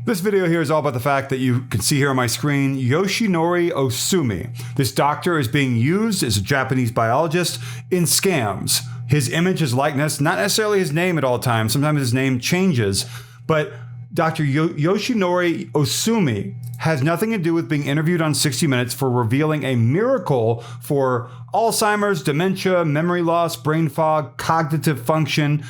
This video here is all about the fact that you can see here on my screen, Yoshinori Ohsumi. This doctor is being used as a Japanese biologist in scams. His image, his likeness, not necessarily his name at all times. Sometimes his name changes, but Dr. Yoshinori Ohsumi has nothing to do with being interviewed on 60 Minutes for revealing a miracle for Alzheimer's, dementia, memory loss, brain fog, cognitive function,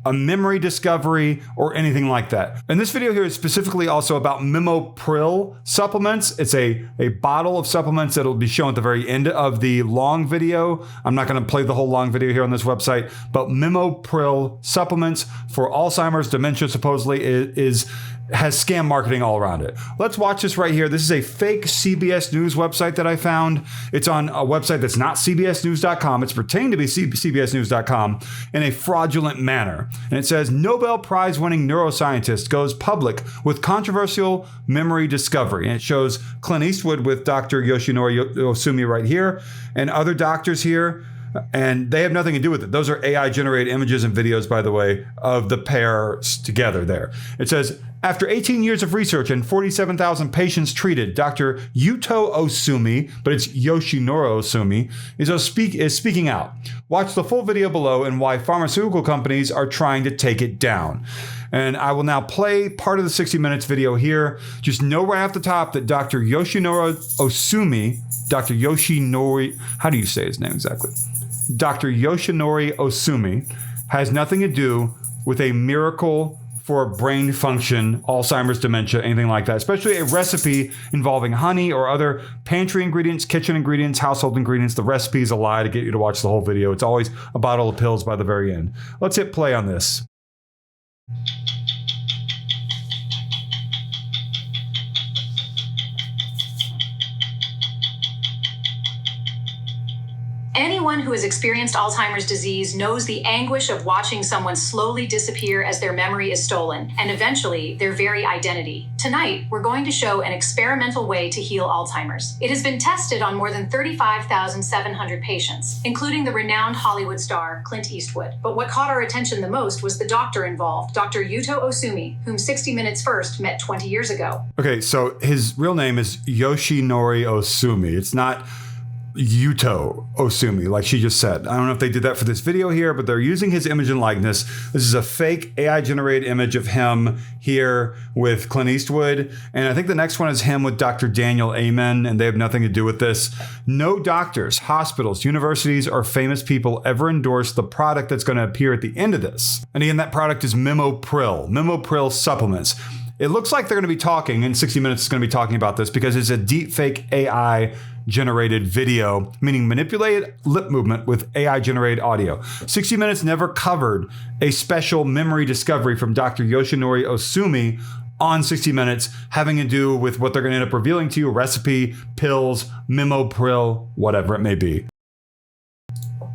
a memory discovery, or anything like that. And this video here is specifically also about MemoPryl supplements. It's a bottle of supplements that'll be shown at the very end of the long video. I'm not going to play the whole long video here on this website, but MemoPryl supplements for Alzheimer's, dementia supposedly has scam marketing all around it. Let's watch this right here. This is a fake CBS News website that I found. It's on a website that's not cbsnews.com. It's pretending to be cbsnews.com in a fraudulent manner. And it says, Nobel Prize-winning neuroscientist goes public with controversial memory discovery. And it shows Clint Eastwood with Dr. Yoshinori Ohsumi right here and other doctors here. And they have nothing to do with it. Those are AI-generated images and videos, by the way, of the pairs together there. It says, after 18 years of research and 47,000 patients treated, Dr. Yuto Ohsumi, but it's Yoshinori Ohsumi, is speaking out. Watch the full video below and why pharmaceutical companies are trying to take it down. And I will now play part of the 60 Minutes video here. Just know right off the top that Dr. Yoshinori Ohsumi, how do you say his name exactly? Dr. Yoshinori Ohsumi has nothing to do with a miracle for brain function, Alzheimer's, dementia, anything like that, especially a recipe involving honey or other pantry ingredients, kitchen ingredients, household ingredients. The recipe is a lie to get you to watch the whole video. It's always a bottle of pills by the very end. Let's hit play on this. Anyone who has experienced Alzheimer's disease knows the anguish of watching someone slowly disappear as their memory is stolen, and eventually their very identity. Tonight, we're going to show an experimental way to heal Alzheimer's. It has been tested on more than 35,700 patients, including the renowned Hollywood star Clint Eastwood. But what caught our attention the most was the doctor involved, Dr. Yuto Ohsumi, whom 60 Minutes first met 20 years ago. Okay, so his real name is Yoshinori Ohsumi. It's not Yuto Ohsumi, like she just said. I don't know if they did that for this video here, but they're using his image and likeness. This is a fake AI-generated image of him here with Clint Eastwood. And I think the next one is him with Dr. Daniel Amen, and they have nothing to do with this. No doctors, hospitals, universities, or famous people ever endorse the product that's going to appear at the end of this. And again, that product is MemoPryl supplements. It looks like they're going to be talking, and 60 Minutes is going to be talking about this because it's a deepfake AI generated video, meaning manipulated lip movement with AI generated audio. 60 Minutes never covered a special memory discovery from Dr. Yoshinori Ohsumi on 60 Minutes having to do with what they're going to end up revealing to you, recipe, pills, MemoPryl, whatever it may be.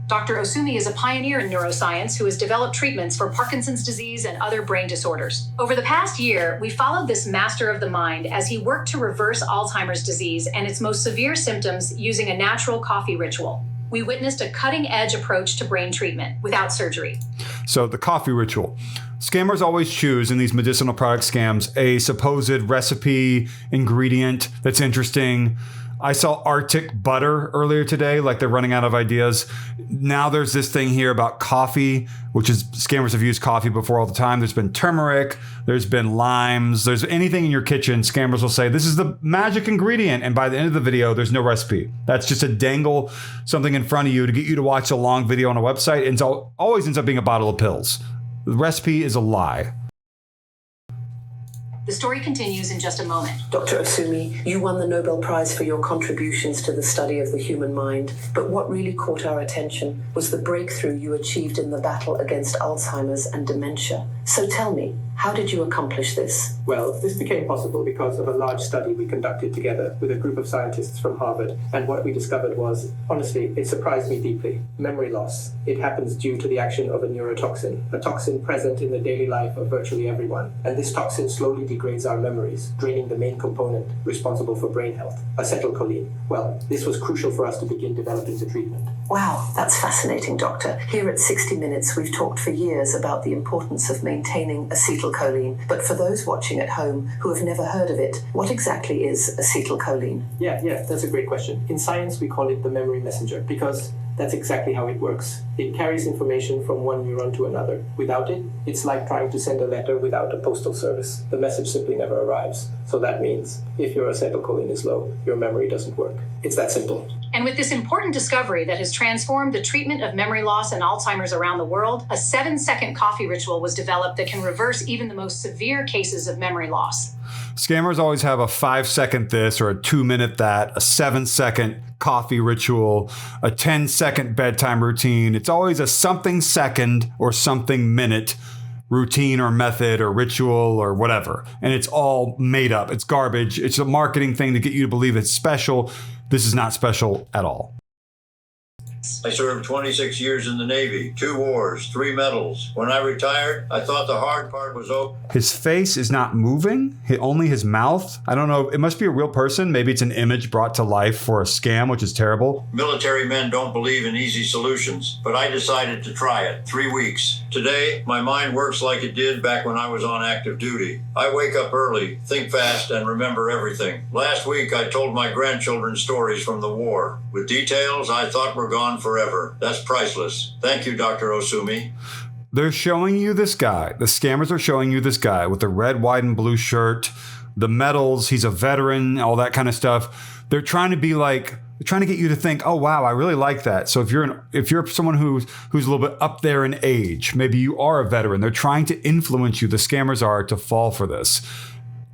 Dr. Ohsumi is a pioneer in neuroscience who has developed treatments for Parkinson's disease and other brain disorders. Over the past year, we followed this master of the mind as he worked to reverse Alzheimer's disease and its most severe symptoms using a natural coffee ritual. We witnessed a cutting-edge approach to brain treatment without surgery. So the coffee ritual. Scammers always choose in these medicinal product scams a supposed recipe, ingredient that's interesting. I saw Arctic butter earlier today, like they're running out of ideas. Now there's this thing here about coffee, which is scammers have used coffee before all the time. There's been turmeric, there's been limes, there's anything in your kitchen. Scammers will say, this is the magic ingredient. And by the end of the video, there's no recipe. That's just to dangle something in front of you to get you to watch a long video on a website. And so always ends up being a bottle of pills. The recipe is a lie. The story continues in just a moment. Dr. Ohsumi, you won the Nobel Prize for your contributions to the study of the human mind. But what really caught our attention was the breakthrough you achieved in the battle against Alzheimer's and dementia. So tell me, how did you accomplish this? Well, this became possible because of a large study we conducted together with a group of scientists from Harvard. And what we discovered was, honestly, it surprised me deeply. Memory loss. It happens due to the action of a neurotoxin, a toxin present in the daily life of virtually everyone. And this toxin slowly degrades our memories, draining the main component responsible for brain health, acetylcholine. Well, this was crucial for us to begin developing the treatment. Wow, that's fascinating, Doctor. Here at 60 Minutes, we've talked for years about the importance of maintaining acetylcholine. But for those watching at home who have never heard of it, what exactly is acetylcholine? Yeah, that's a great question. In science, we call it the memory messenger because that's exactly how it works. It carries information from one neuron to another. Without it, it's like trying to send a letter without a postal service. The message simply never arrives. So that means if your acetylcholine is low, your memory doesn't work. It's that simple. And with this important discovery that has transformed the treatment of memory loss and Alzheimer's around the world, a 7-second coffee ritual was developed that can reverse even the most severe cases of memory loss. Scammers always have a 5-second this or a 2-minute that, a 7-second coffee ritual, a 10-second bedtime routine. It's always a something second or something minute routine or method or ritual or whatever. And it's all made up. It's garbage. It's a marketing thing to get you to believe it's special. This is not special at all. I served 26 years in the Navy, 2 wars, 3 medals. When I retired, I thought the hard part was over. His face is not moving, only his mouth. I don't know. It must be a real person. Maybe it's an image brought to life for a scam, which is terrible. Military men don't believe in easy solutions, but I decided to try it. 3 weeks. Today, my mind works like it did back when I was on active duty. I wake up early, think fast, and remember everything. Last week, I told my grandchildren stories from the war, with details I thought were gone forever. That's priceless. Thank you, Dr. Ohsumi. They're showing you this guy. The scammers are showing you this guy with the red, white, and blue shirt, the medals. He's a veteran, all that kind of stuff. They're trying to be like, they're trying to get you to think, oh, wow, I really like that. So if you're someone who's a little bit up there in age, maybe you are a veteran. They're trying to influence you. The scammers are to fall for this.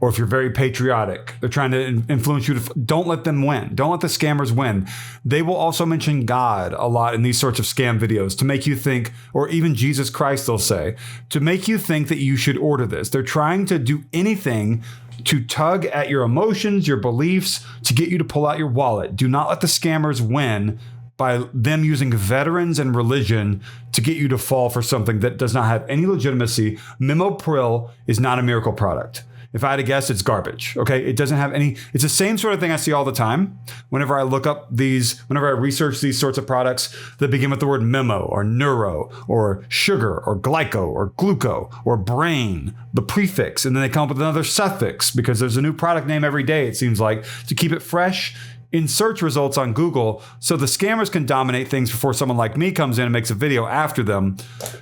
Or if you're very patriotic, they're trying to influence you to don't let them win. Don't let the scammers win. They will also mention God a lot in these sorts of scam videos to make you think, or even Jesus Christ, they'll say, to make you think that you should order this. They're trying to do anything to tug at your emotions, your beliefs, to get you to pull out your wallet. Do not let the scammers win by them using veterans and religion to get you to fall for something that does not have any legitimacy. MemoPryl is not a miracle product. If I had to guess, it's garbage. Okay. It doesn't have any, it's the same sort of thing I see all the time. Whenever I look up whenever I research these sorts of products that begin with the word memo or neuro or sugar or glyco or gluco or brain, the prefix, and then they come up with another suffix because there's a new product name every day, it seems like, to keep it fresh in search results on Google, so the scammers can dominate things before someone like me comes in and makes a video after them,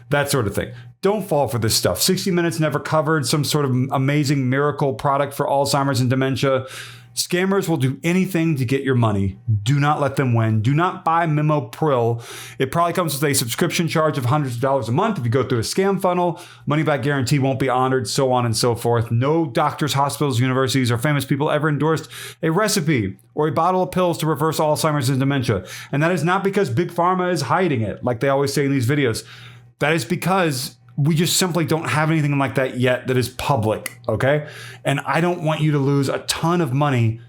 that sort of thing. Don't fall for this stuff. 60 Minutes never covered some sort of amazing miracle product for Alzheimer's and dementia. Scammers will do anything to get your money. Do not let them win. Do not buy MemoPryl. It probably comes with a subscription charge of hundreds of dollars a month if you go through a scam funnel. Money back guarantee won't be honored, so on and so forth. No doctors, hospitals, universities, or famous people ever endorsed a recipe or a bottle of pills to reverse Alzheimer's and dementia. And that is not because Big Pharma is hiding it, like they always say in these videos. That is because we just simply don't have anything like that yet that is public, okay? And I don't want you to lose a ton of money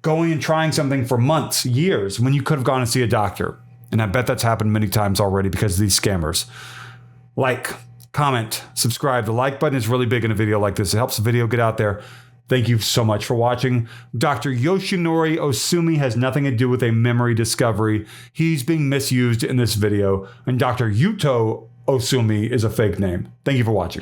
going and trying something for months, years, when you could have gone and see a doctor. And I bet that's happened many times already because of these scammers. Like, comment, subscribe. The like button is really big in a video like this. It helps the video get out there. Thank you so much for watching. Dr. Yoshinori Ohsumi has nothing to do with a memory discovery. He's being misused in this video. And Dr. Yuto Ohsumi is a fake name. Thank you for watching.